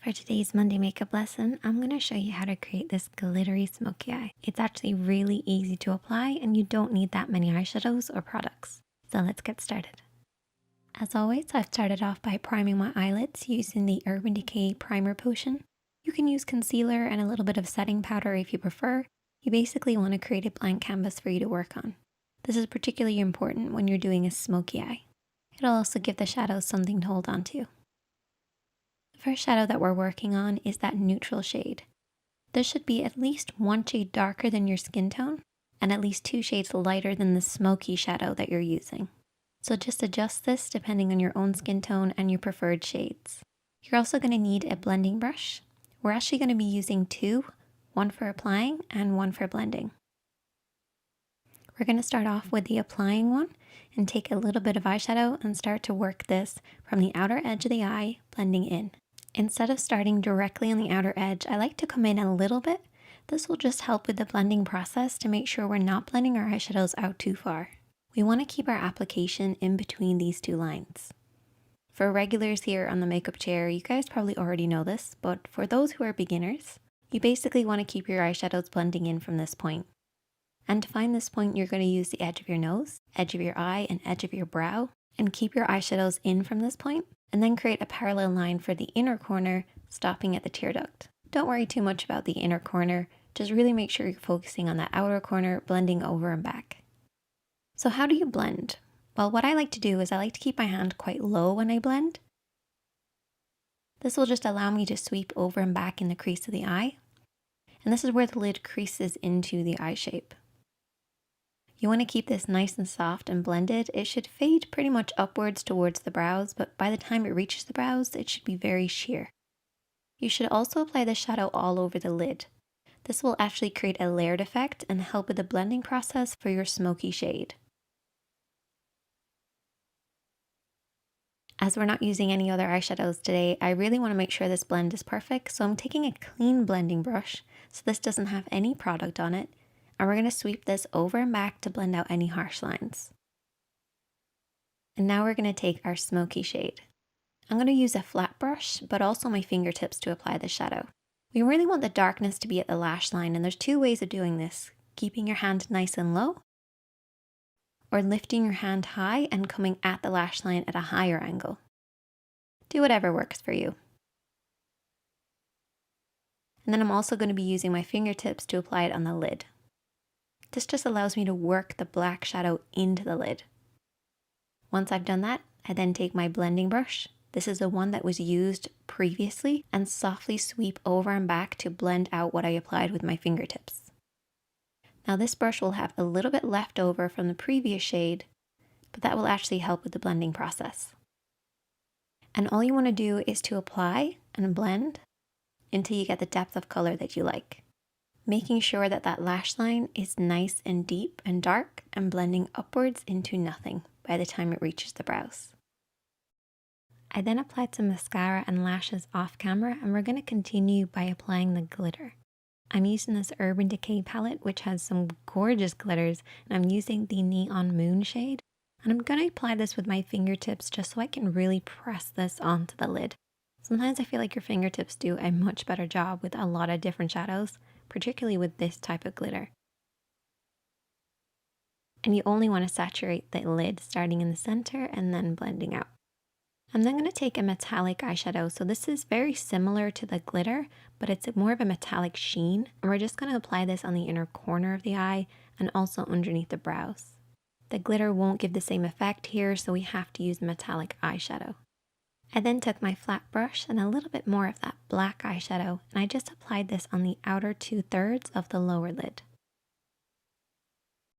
For today's Monday makeup lesson, I'm going to show you how to create this glittery smoky eye. It's actually really easy to apply and you don't need that many eyeshadows or products. So let's get started. As always, I've started off by priming my eyelids using the Urban Decay Primer Potion. You can use concealer and a little bit of setting powder if you prefer. You basically want to create a blank canvas for you to work on. This is particularly important when you're doing a smoky eye. It'll also give the shadows something to hold on to. The first shadow that we're working on is that neutral shade. This should be at least one shade darker than your skin tone and at least 2 shades lighter than the smoky shadow that you're using. So just adjust this depending on your own skin tone and your preferred shades. You're also going to need a blending brush. We're actually going to be using 2, one for applying and one for blending. We're going to start off with the applying one and take a little bit of eyeshadow and start to work this from the outer edge of the eye, blending in. Instead of starting directly on the outer edge, I like to come in a little bit. This will just help with the blending process to make sure we're not blending our eyeshadows out too far. We want to keep our application in between these 2 lines. For regulars here on the makeup chair, you guys probably already know this, but for those who are beginners, you basically want to keep your eyeshadows blending in from this point. And to find this point, you're going to use the edge of your nose, edge of your eye, and edge of your brow, and keep your eyeshadows in from this point, and then create a parallel line for the inner corner, stopping at the tear duct. Don't worry too much about the inner corner, just really make sure you're focusing on that outer corner, blending over and back. So how do you blend? Well, what I like to do is I like to keep my hand quite low when I blend. This will just allow me to sweep over and back in the crease of the eye, and this is where the lid creases into the eye shape. You want to keep this nice and soft and blended. It should fade pretty much upwards towards the brows, but by the time it reaches the brows, it should be very sheer. You should also apply the shadow all over the lid. This will actually create a layered effect and help with the blending process for your smoky shade. As we're not using any other eyeshadows today, I really want to make sure this blend is perfect, so I'm taking a clean blending brush, so this doesn't have any product on it. And we're going to sweep this over and back to blend out any harsh lines. And now we're going to take our smoky shade. I'm going to use a flat brush, but also my fingertips to apply the shadow. We really want the darkness to be at the lash line, and there's 2 ways of doing this. Keeping your hand nice and low, or lifting your hand high and coming at the lash line at a higher angle. Do whatever works for you. And then I'm also going to be using my fingertips to apply it on the lid. This just allows me to work the black shadow into the lid. Once I've done that, I then take my blending brush. This is the one that was used previously, and softly sweep over and back to blend out what I applied with my fingertips. Now this brush will have a little bit left over from the previous shade, but that will actually help with the blending process. And all you want to do is to apply and blend until you get the depth of color that you like, making sure that that lash line is nice and deep and dark and blending upwards into nothing by the time it reaches the brows. I then applied some mascara and lashes off camera, and we're going to continue by applying the glitter. I'm using this Urban Decay palette, which has some gorgeous glitters, and I'm using the Neon Moon shade. And I'm going to apply this with my fingertips just so I can really press this onto the lid. Sometimes I feel like your fingertips do a much better job with a lot of different shadows, particularly with this type of glitter. And you only want to saturate the lid starting in the center and then blending out. I'm then going to take a metallic eyeshadow. So this is very similar to the glitter, but it's more of a metallic sheen. And we're just going to apply this on the inner corner of the eye and also underneath the brows. The glitter won't give the same effect here, so we have to use metallic eyeshadow. I then took my flat brush and a little bit more of that black eyeshadow, and I just applied this on the outer 2/3 of the lower lid.